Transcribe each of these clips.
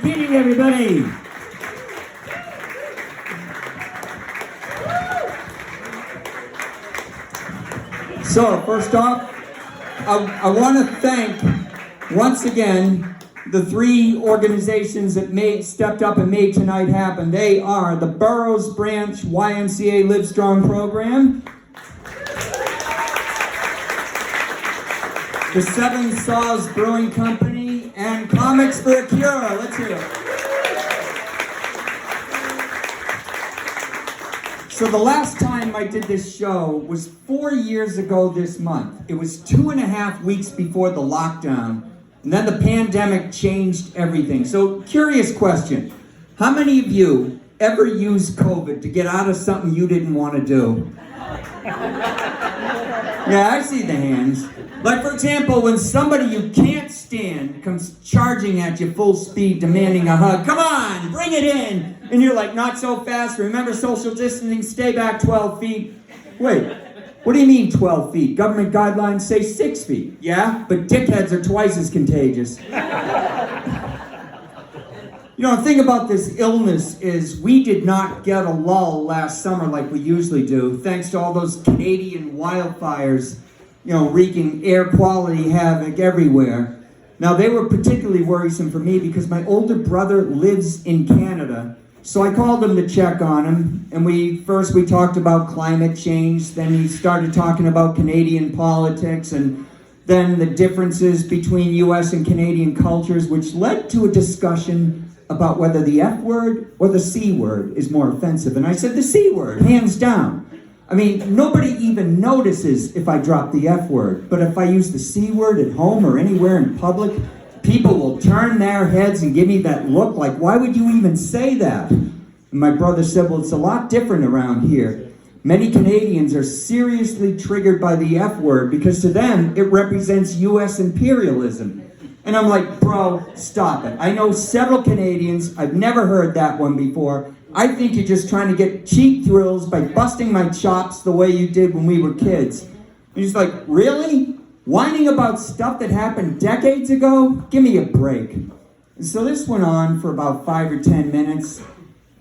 Keating, everybody. So, first off, I want to thank, once again, the three organizations that stepped up and made tonight happen. They are the Burroughs Branch YMCA Livestrong program, the Seven Saws Brewing Company, and Comics for a Cure. Let's hear it. So the last time I did this show was 4 years ago this month. It was 2.5 weeks before the lockdown, and then the pandemic changed everything. So, curious question. How many of you ever used COVID to get out of something you didn't want to do? Yeah, I see the hands. Like, for example, when somebody you can't stand comes charging at you full speed, demanding a hug. Come on, bring it in. And you're like, not so fast. Remember social distancing, stay back 12 feet. Wait, what do you mean 12 feet? Government guidelines say 6 feet. Yeah, but dickheads are twice as contagious. You know, the thing about this illness is we did not get a lull last summer like we usually do, thanks to all those Canadian wildfires, you know, wreaking air quality havoc everywhere. Now, they were particularly worrisome for me because my older brother lives in Canada. So I called him to check on him, and we talked about climate change, then he started talking about Canadian politics, and then the differences between US and Canadian cultures, which led to a discussion about whether the F word or the C word is more offensive. And I said the C word, hands down. I mean, nobody even notices if I drop the F word, but if I use the C word at home or anywhere in public, people will turn their heads and give me that look like, why would you even say that? And my brother said, well, it's a lot different around here. Many Canadians are seriously triggered by the F word because to them, it represents US imperialism. And I'm like, bro, stop it. I know several Canadians, I've never heard that one before. I think you're just trying to get cheap thrills by busting my chops the way you did when we were kids. And he's like, really? Whining about stuff that happened decades ago? Give me a break. And so this went on for about 5 or 10 minutes.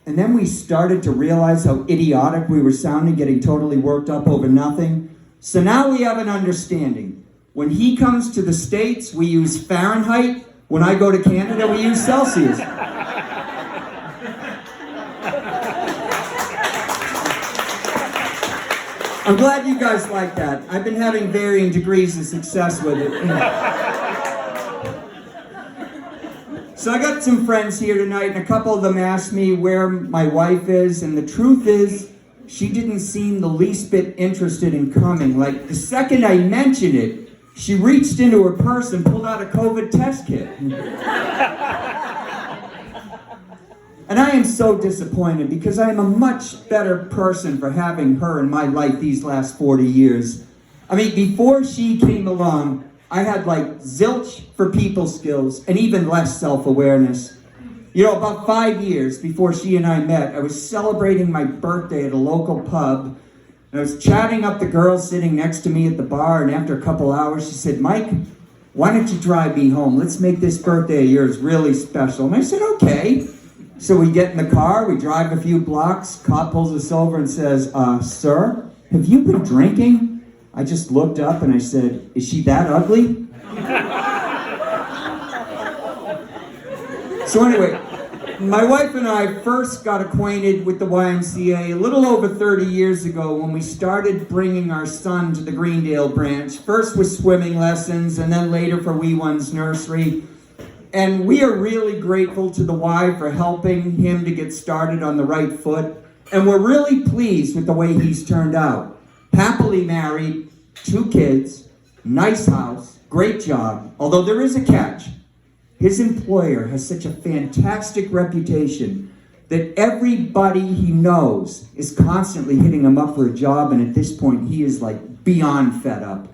And then we started to realize how idiotic we were sounding, getting totally worked up over nothing. So now we have an understanding. When he comes to the States, we use Fahrenheit. When I go to Canada, we use Celsius. I'm glad you guys like that. I've been having varying degrees of success with it. So I got some friends here tonight, and a couple of them asked me where my wife is, and the truth is, she didn't seem the least bit interested in coming. Like, the second I mentioned it, she reached into her purse and pulled out a COVID test kit. And I am so disappointed because I am a much better person for having her in my life these last 40 years. I mean, before she came along, I had like zilch for people skills and even less self-awareness. You know, about 5 years before she and I met, I was celebrating my birthday at a local pub. And I was chatting up the girl sitting next to me at the bar, and after a couple hours, she said, Mike, why don't you drive me home? Let's make this birthday of yours really special. And I said, okay. So we get in the car, we drive a few blocks, cop pulls us over and says, sir, have you been drinking? I just looked up and I said, is she that ugly? So anyway, my wife and I first got acquainted with the YMCA a little over 30 years ago when we started bringing our son to the Greendale branch, first with swimming lessons and then later for wee one's nursery. And we are really grateful to the Y for helping him to get started on the right foot. And we're really pleased with the way he's turned out. Happily married, 2 kids, nice house, great job. Although there is a catch. His employer has such a fantastic reputation that everybody he knows is constantly hitting him up for a job. And at this point, he is like beyond fed up.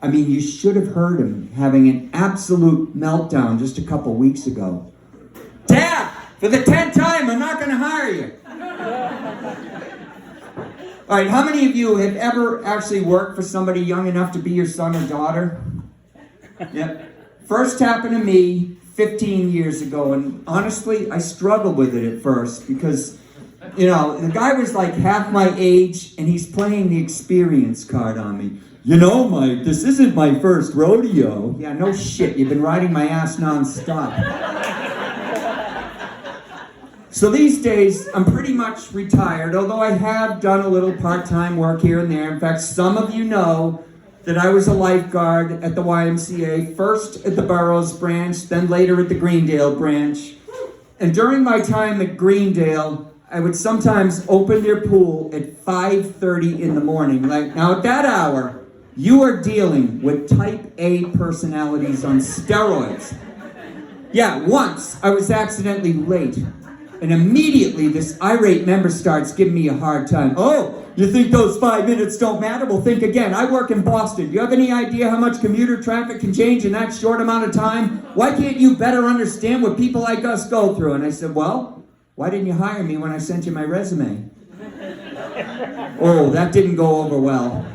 I mean, you should have heard him having an absolute meltdown just a couple weeks ago. Dad, for the 10th time, I'm not going to hire you. All right, how many of you have ever actually worked for somebody young enough to be your son or daughter? Yep. First happened to me 15 years ago, and honestly, I struggled with it at first because, you know, the guy was like half my age, and he's playing the experience card on me. You know, Mike, this isn't my first rodeo. Yeah, no shit, you've been riding my ass nonstop. So these days, I'm pretty much retired, although I have done a little part-time work here and there. In fact, some of you know that I was a lifeguard at the YMCA, first at the Burroughs branch, then later at the Greendale branch. And during my time at Greendale, I would sometimes open their pool at 5:30 in the morning. Like, now at that hour, you are dealing with type A personalities on steroids. Yeah, once I was accidentally late. And immediately this irate member starts giving me a hard time. Oh, you think those 5 minutes don't matter? Well, think again. I work in Boston. Do you have any idea how much commuter traffic can change in that short amount of time? Why can't you better understand what people like us go through? And I said, well, why didn't you hire me when I sent you my resume? Oh, that didn't go over well.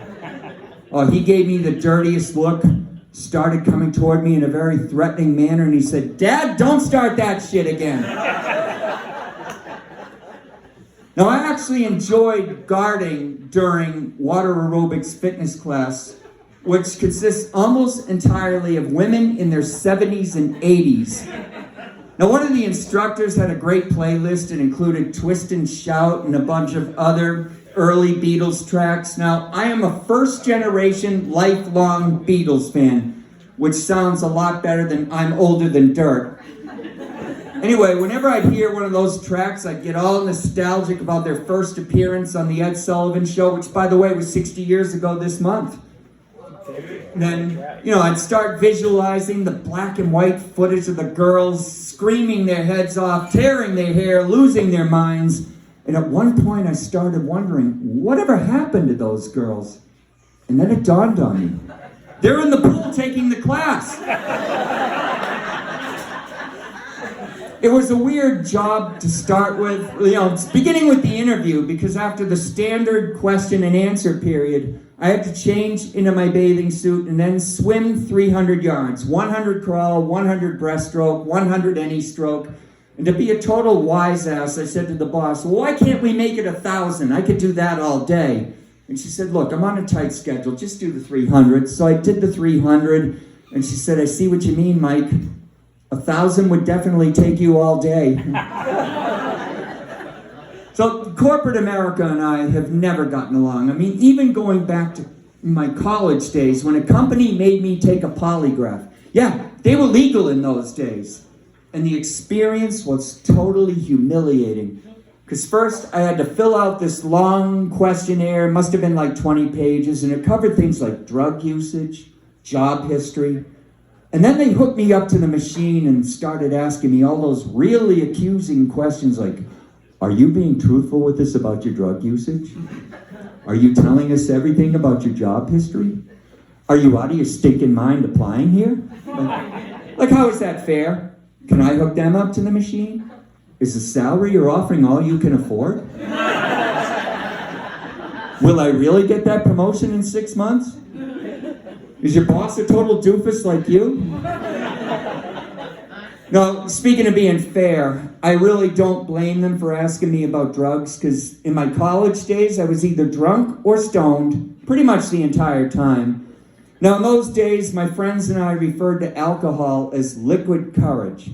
Oh, he gave me the dirtiest look, started coming toward me in a very threatening manner, and he said, Dad, don't start that shit again. Now, I actually enjoyed guarding during water aerobics fitness class, which consists almost entirely of women in their 70s and 80s. Now, one of the instructors had a great playlist. It included Twist and Shout and a bunch of other early Beatles tracks. Now, I am a first-generation, lifelong Beatles fan, which sounds a lot better than I'm older than dirt. Anyway, whenever I'd hear one of those tracks, I'd get all nostalgic about their first appearance on the Ed Sullivan Show, which, by the way, was 60 years ago this month. And then, you know, I'd start visualizing the black and white footage of the girls screaming their heads off, tearing their hair, losing their minds. And at one point, I started wondering, whatever happened to those girls? And then it dawned on me. They're in the pool taking the class. It was a weird job to start with, you know, beginning with the interview, because after the standard question and answer period, I had to change into my bathing suit and then swim 300 yards, 100 crawl, 100 breaststroke, 100 any stroke. And to be a total wise ass, I said to the boss, well, why can't we make it 1,000? I could do that all day. And she said, look, I'm on a tight schedule, just do the 300. So I did the 300, and she said, I see what you mean, Mike. 1,000 would definitely take you all day. So corporate America and I have never gotten along. I mean, even going back to my college days, when a company made me take a polygraph, yeah, they were legal in those days. And the experience was totally humiliating. Because first, I had to fill out this long questionnaire, must have been like 20 pages, and it covered things like drug usage, job history. And then they hooked me up to the machine and started asking me all those really accusing questions like, are you being truthful with us about your drug usage? Are you telling us everything about your job history? Are you out of your stinking mind applying here? Like, how is that fair? Can I hook them up to the machine? Is the salary you're offering all you can afford? Will I really get that promotion in 6 months? Is your boss a total doofus like you? No, speaking of being fair, I really don't blame them for asking me about drugs, because in my college days, I was either drunk or stoned pretty much the entire time. Now, in those days, my friends and I referred to alcohol as liquid courage.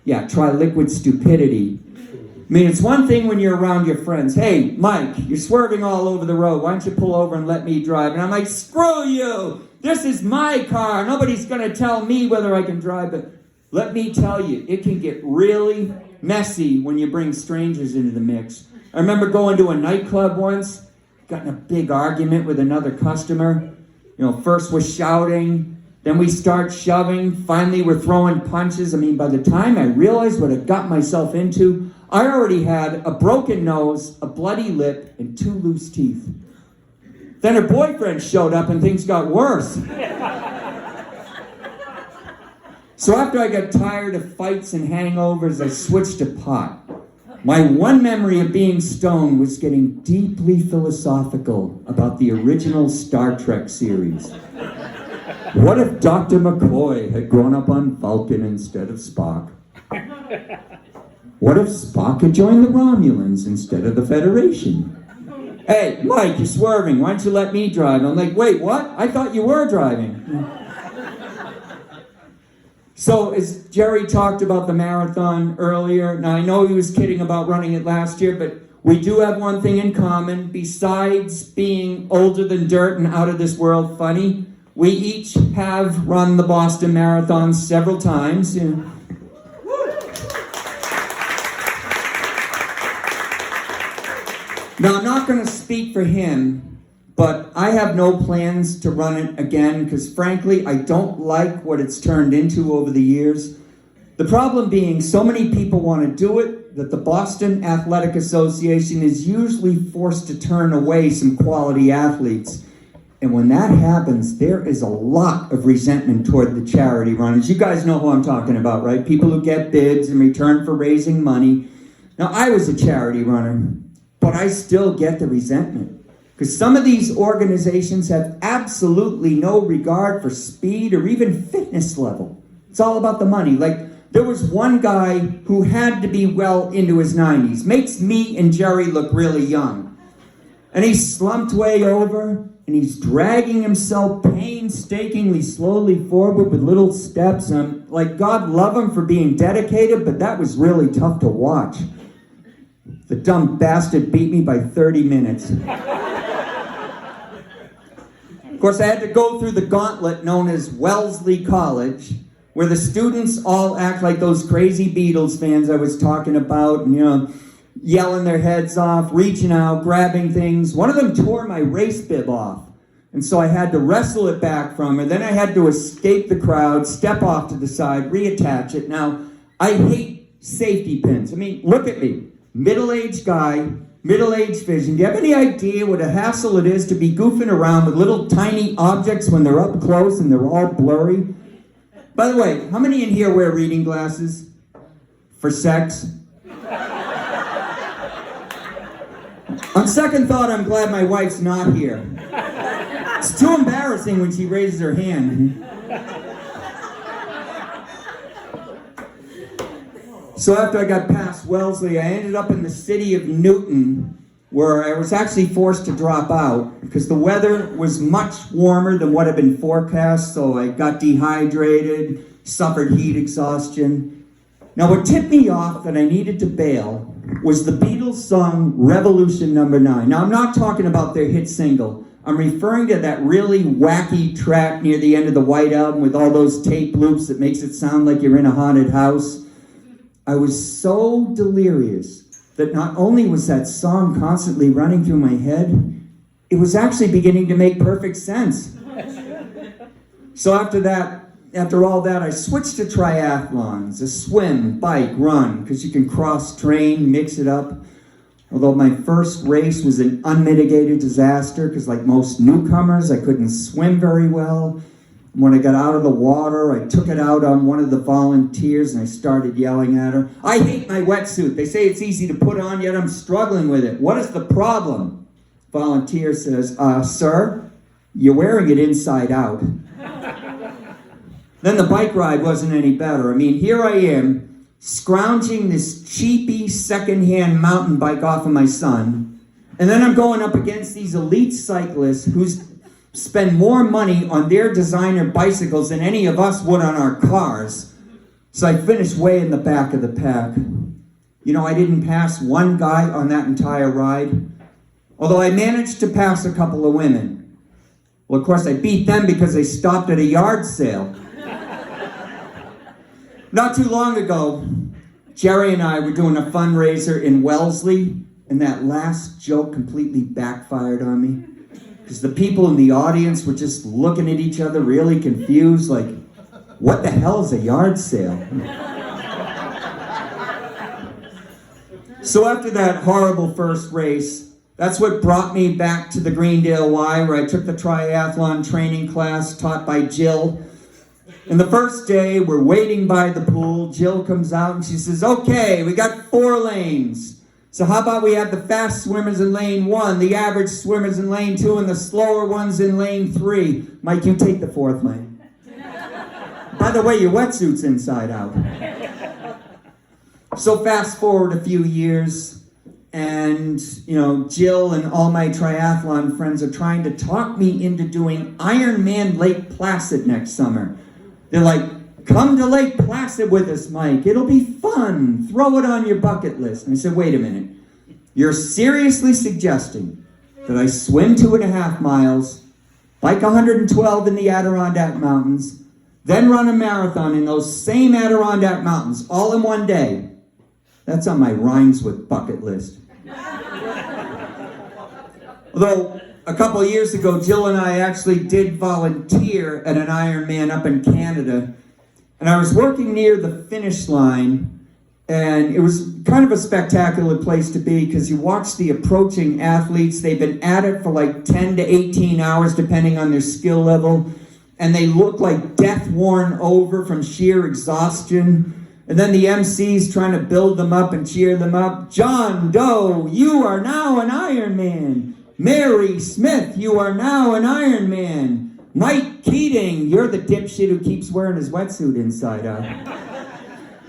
Yeah, try liquid stupidity. I mean, it's one thing when you're around your friends. Hey, Mike, you're swerving all over the road. Why don't you pull over and let me drive? And I'm like, screw you! This is my car. Nobody's going to tell me whether I can drive. But let me tell you, it can get really messy when you bring strangers into the mix. I remember going to a nightclub once, got in a big argument with another customer. You know, first we're shouting, then we start shoving, finally we're throwing punches. I mean, by the time I realized what I got myself into, I already had a broken nose, a bloody lip, and 2 loose teeth. Then her boyfriend showed up and things got worse. So after I got tired of fights and hangovers, I switched to pot. My one memory of being stoned was getting deeply philosophical about the original Star Trek series. What if Dr. McCoy had grown up on Vulcan instead of Spock? What if Spock had joined the Romulans instead of the Federation? Hey, Mike, you're swerving. Why don't you let me drive? I'm like, wait, what? I thought you were driving. So, as Jerry talked about the marathon earlier, now I know he was kidding about running it last year, but we do have one thing in common. Besides being older than dirt and out of this world funny, we each have run the Boston Marathon several times. Now, I'm not going to speak for him, but I have no plans to run it again because, frankly, I don't like what it's turned into over the years. The problem being so many people want to do it that the Boston Athletic Association is usually forced to turn away some quality athletes. And when that happens, there is a lot of resentment toward the charity runners. You guys know who I'm talking about, right? People who get bids in return for raising money. Now, I was a charity runner, but I still get the resentment. Because some of these organizations have absolutely no regard for speed or even fitness level. It's all about the money. Like, there was one guy who had to be well into his 90s. Makes me and Jerry look really young. And he slumped way over, and he's dragging himself painstakingly slowly forward with little steps. And I'm like, God love him for being dedicated, but that was really tough to watch. The dumb bastard beat me by 30 minutes. Of course, I had to go through the gauntlet known as Wellesley College, where the students all act like those crazy Beatles fans I was talking about, and, yelling their heads off, reaching out, grabbing things. One of them tore my race bib off, and so I had to wrestle it back from her. Then I had to escape the crowd, step off to the side, reattach it. Now, I hate safety pins. I mean, look at me. Middle-aged guy, middle-aged vision. Do you have any idea what a hassle it is to be goofing around with little tiny objects when they're up close and they're all blurry? By the way, how many in here wear reading glasses? For sex? On second thought, I'm glad my wife's not here. It's too embarrassing when she raises her hand. So after I got past Wellesley, I ended up in the city of Newton, where I was actually forced to drop out because the weather was much warmer than what had been forecast, so I got dehydrated, suffered heat exhaustion. Now, what tipped me off that I needed to bail was the Beatles song Revolution Number 9. Now, I'm not talking about their hit single. I'm referring to that really wacky track near the end of the White Album with all those tape loops that makes it sound like you're in a haunted house. I was so delirious that not only was that song constantly running through my head, it was actually beginning to make perfect sense. So after all that, I switched to triathlons, a swim, bike, run, because you can cross-train, mix it up. Although my first race was an unmitigated disaster, because like most newcomers, I couldn't swim very well. When I got out of the water, I took it out on one of the volunteers and I started yelling at her. I hate my wetsuit. They say it's easy to put on, yet I'm struggling with it. What is the problem? Volunteer says, sir, you're wearing it inside out. Then the bike ride wasn't any better. I mean, here I am, scrounging this cheapy secondhand mountain bike off of my son, and then I'm going up against these elite cyclists who spend more money on their designer bicycles than any of us would on our cars. So I finished way in the back of the pack. You know, I didn't pass one guy on that entire ride, although I managed to pass a couple of women. Well, of course, I beat them because they stopped at a yard sale. Not too long ago, Jerry and I were doing a fundraiser in Wellesley, and that last joke completely backfired on me. Because the people in the audience were just looking at each other really confused, like, what the hell is a yard sale? So after that horrible first race, that's what brought me back to the Greendale Y, where I took the triathlon training class taught by Jill. And the first day, we're waiting by the pool. Jill comes out and she says, okay, we got 4 lanes. So how about we have the fast swimmers in lane 1, the average swimmers in lane 2, and the slower ones in lane 3. Mike, you take the 4th lane. By the way, your wetsuit's inside out. So fast forward a few years, and Jill and all my triathlon friends are trying to talk me into doing Ironman Lake Placid next summer. They're like, come to Lake Placid with us, Mike. It'll be fun. Throw it on your bucket list. And I said, wait a minute. You're seriously suggesting that I swim 2.5 miles, bike 112 in the Adirondack Mountains, then run a marathon in those same Adirondack Mountains all in one day? That's on my rhymes with bucket list. Although, a couple of years ago, Jill and I actually did volunteer at an Ironman up in Canada. And I was working near the finish line, and it was kind of a spectacular place to be because you watch the approaching athletes. They've been at it for like 10 to 18 hours, depending on their skill level. And they look like death worn over from sheer exhaustion. And then the MC's trying to build them up and cheer them up. John Doe, you are now an Ironman. Mary Smith, you are now an Ironman. Mike Keating, you're the dipshit who keeps wearing his wetsuit inside out.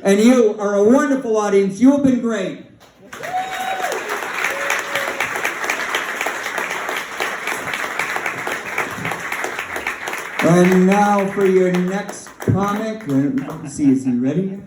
And you are a wonderful audience. You have been great. And now for your next comic. Let's see, is he ready?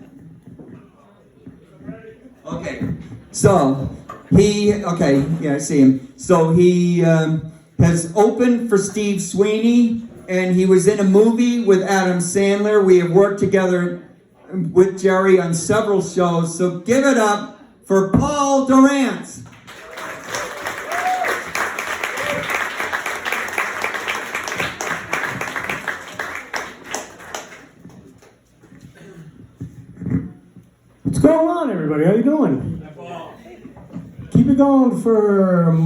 Okay, so I see him. So he has opened for Steve Sweeney, and he was in a movie with Adam Sandler. We have worked together with Jerry on several shows, so give it up for Paul Durant. What's going on, everybody? How you doing? Keep it going for